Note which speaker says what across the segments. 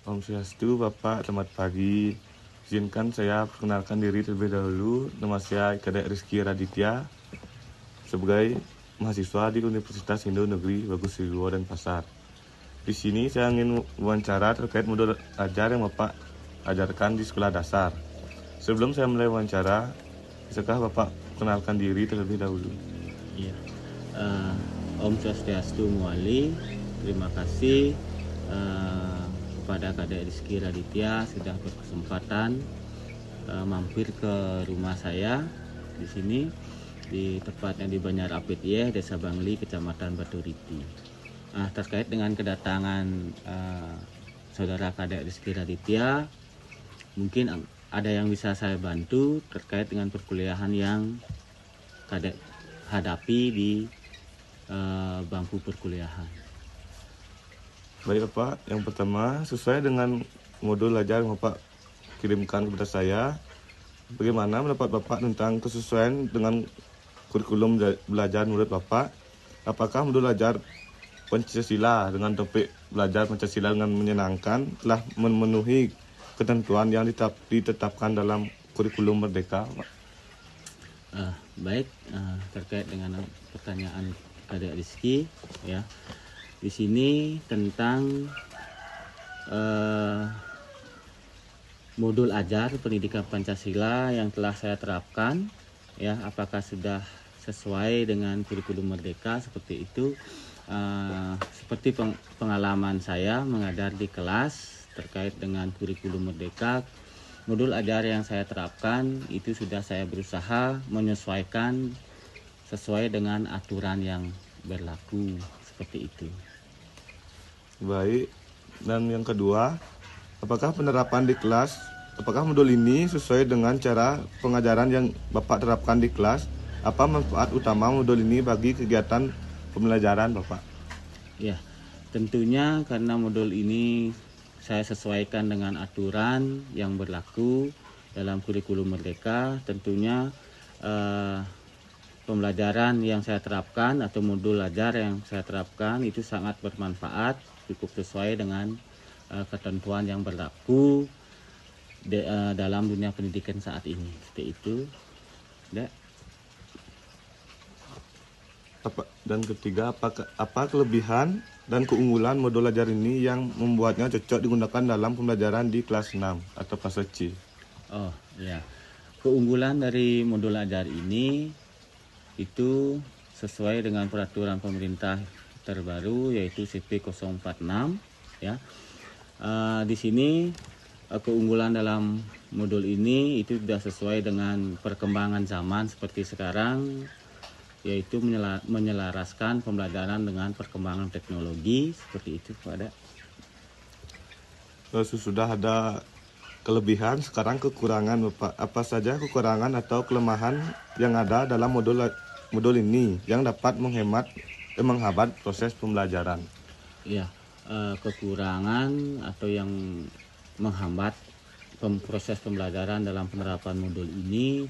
Speaker 1: Om Swastiastu, Bapak, selamat pagi. Izinkan saya perkenalkan diri terlebih dahulu. Nama saya Kadek Rizky Raditya sebagai mahasiswa di Universitas Indo Negeri Bagus Siluwo dan Pasar. Di sini saya ingin wawancara terkait modul ajar yang Bapak ajarkan di sekolah dasar. Sebelum saya mulai wawancara, bisakah Bapak perkenalkan diri terlebih dahulu?
Speaker 2: Iya. Om Swastiastu Muali, terima kasih kepada Kadek Rizky Raditya sudah berkesempatan mampir ke rumah saya di sini di tepatnya di Banjarapit ya, Desa Bangli, Kecamatan Baturiti. Terkait dengan kedatangan saudara Kadek Rizky Raditya, mungkin ada yang bisa saya bantu terkait dengan perkuliahan yang Kadek hadapi di bangku perkuliahan.
Speaker 1: Baik Bapak, yang pertama sesuai dengan modul ajar yang Bapak kirimkan kepada saya, bagaimana pendapat Bapak tentang kesesuaian dengan kurikulum belajar menurut Bapak? Apakah modul ajar Pancasila dengan topik belajar Pancasila dengan menyenangkan telah memenuhi ketentuan yang ditetapkan dalam kurikulum Merdeka, Pak?
Speaker 2: Baik, terkait dengan pertanyaan Kadek Rizky ya, di sini tentang modul ajar pendidikan Pancasila yang telah saya terapkan ya, apakah sudah sesuai dengan kurikulum Merdeka seperti itu. Seperti pengalaman saya mengajar di kelas terkait dengan kurikulum Merdeka, modul ajar yang saya terapkan itu sudah saya berusaha menyesuaikan sesuai dengan aturan yang berlaku seperti itu.
Speaker 1: Baik, dan yang kedua, apakah penerapan di kelas, apakah modul ini sesuai dengan cara pengajaran yang Bapak terapkan di kelas? Apa manfaat utama modul ini bagi kegiatan pembelajaran Bapak?
Speaker 2: Ya, tentunya karena modul ini saya sesuaikan dengan aturan yang berlaku dalam kurikulum Merdeka, tentunya pembelajaran yang saya terapkan atau modul ajar yang saya terapkan itu sangat bermanfaat, cukup sesuai dengan ketentuan yang berlaku dalam dunia pendidikan saat ini. Seperti itu.
Speaker 1: Dan ketiga, apa kelebihan dan keunggulan modul ajar ini yang membuatnya cocok digunakan dalam pembelajaran di kelas 6 atau fase C?
Speaker 2: Oh ya, keunggulan dari modul ajar ini itu sesuai dengan peraturan pemerintah terbaru yaitu CP 046 ya. Di sini keunggulan dalam modul ini itu sudah sesuai dengan perkembangan zaman seperti sekarang, yaitu menyelaraskan pembelajaran dengan perkembangan teknologi seperti itu pada.
Speaker 1: Sudah ada kelebihan, sekarang kekurangan Bapak. Apa saja kekurangan atau kelemahan yang ada dalam modul ini yang dapat menghambat proses pembelajaran?
Speaker 2: Iya, kekurangan atau yang menghambat proses pembelajaran dalam penerapan modul ini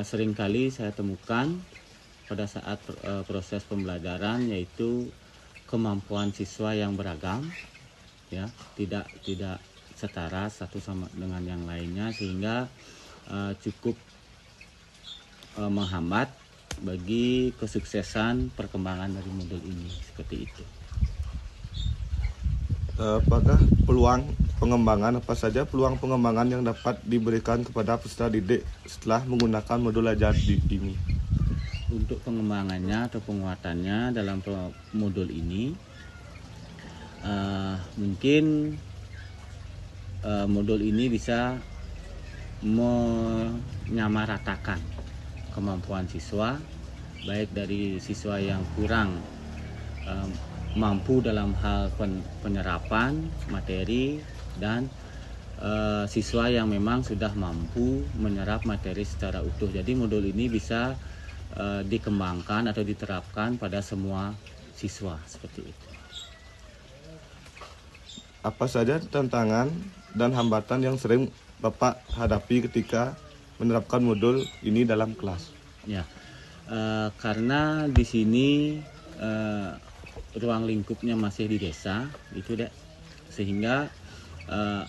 Speaker 2: seringkali saya temukan pada saat proses pembelajaran, yaitu kemampuan siswa yang beragam ya, tidak setara satu sama dengan yang lainnya, sehingga cukup menghambat bagi kesuksesan perkembangan dari modul ini seperti itu.
Speaker 1: Apakah apa saja peluang pengembangan yang dapat diberikan kepada peserta didik setelah menggunakan modul ajar ini?
Speaker 2: Untuk pengembangannya atau penguatannya dalam modul ini, mungkin modul ini bisa menyamaratakan kemampuan siswa, baik dari siswa yang kurang mampu dalam hal penyerapan materi dan siswa yang memang sudah mampu menyerap materi secara utuh. Jadi modul ini bisa dikembangkan atau diterapkan pada semua siswa seperti itu.
Speaker 1: Apa saja tantangan dan hambatan yang sering Bapak hadapi ketika menerapkan modul ini dalam kelas?
Speaker 2: Ya, karena di sini ruang lingkupnya masih di desa, itu deh, sehingga eh,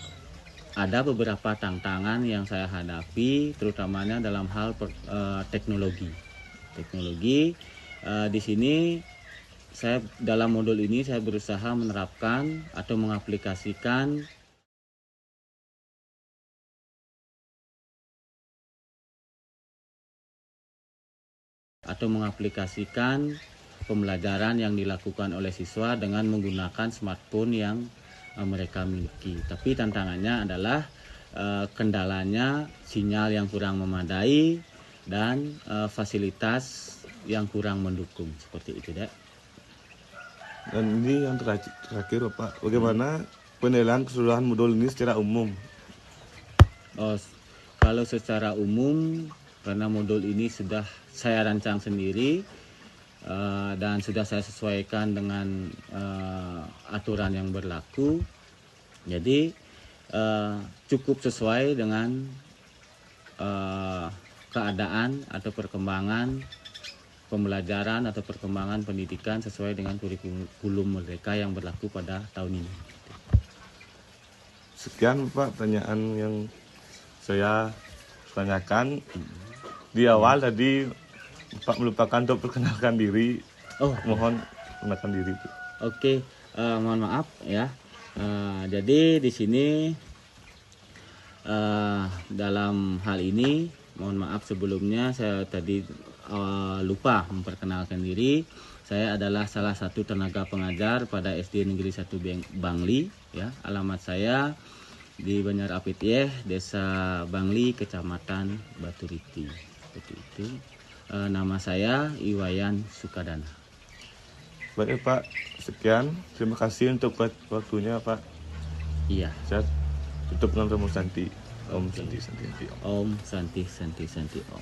Speaker 2: ada beberapa tantangan yang saya hadapi, terutamanya dalam hal teknologi. Di sini saya dalam modul ini saya berusaha menerapkan atau mengaplikasikan pembelajaran yang dilakukan oleh siswa dengan menggunakan smartphone yang mereka miliki. Tapi tantangannya adalah kendalanya sinyal yang kurang memadai dan fasilitas yang kurang mendukung, seperti itu, Dek.
Speaker 1: Dan ini yang terakhir Bapak, bagaimana penilaian keseluruhan modul ini secara umum?
Speaker 2: Kalau secara umum, karena modul ini sudah saya rancang sendiri dan sudah saya sesuaikan dengan aturan yang berlaku, jadi cukup sesuai dengan keadaan atau perkembangan pembelajaran atau perkembangan pendidikan sesuai dengan kurikulum Merdeka yang berlaku pada tahun ini.
Speaker 1: Sekian Pak pertanyaan yang saya tanyakan. Di awal tadi Pak melupakan untuk perkenalkan diri. Mohon perkenalkan diri.
Speaker 2: Oke, mohon maaf ya. Jadi di sini dalam hal ini mohon maaf sebelumnya saya tadi lupa memperkenalkan diri. Saya adalah salah satu tenaga pengajar pada SD Negeri 1 Bangli ya. Alamat saya di Banjar Apit, Desa Bangli, Kecamatan Baturiti. Seperti itu. Nama saya Iwayan Sukadana.
Speaker 1: Baik Pak, sekian. Terima kasih untuk waktunya Pak.
Speaker 2: Iya.
Speaker 1: Saya tutup dengan rumus Santi. Om Santi Santi.
Speaker 2: Om Santi Santi Santi Om.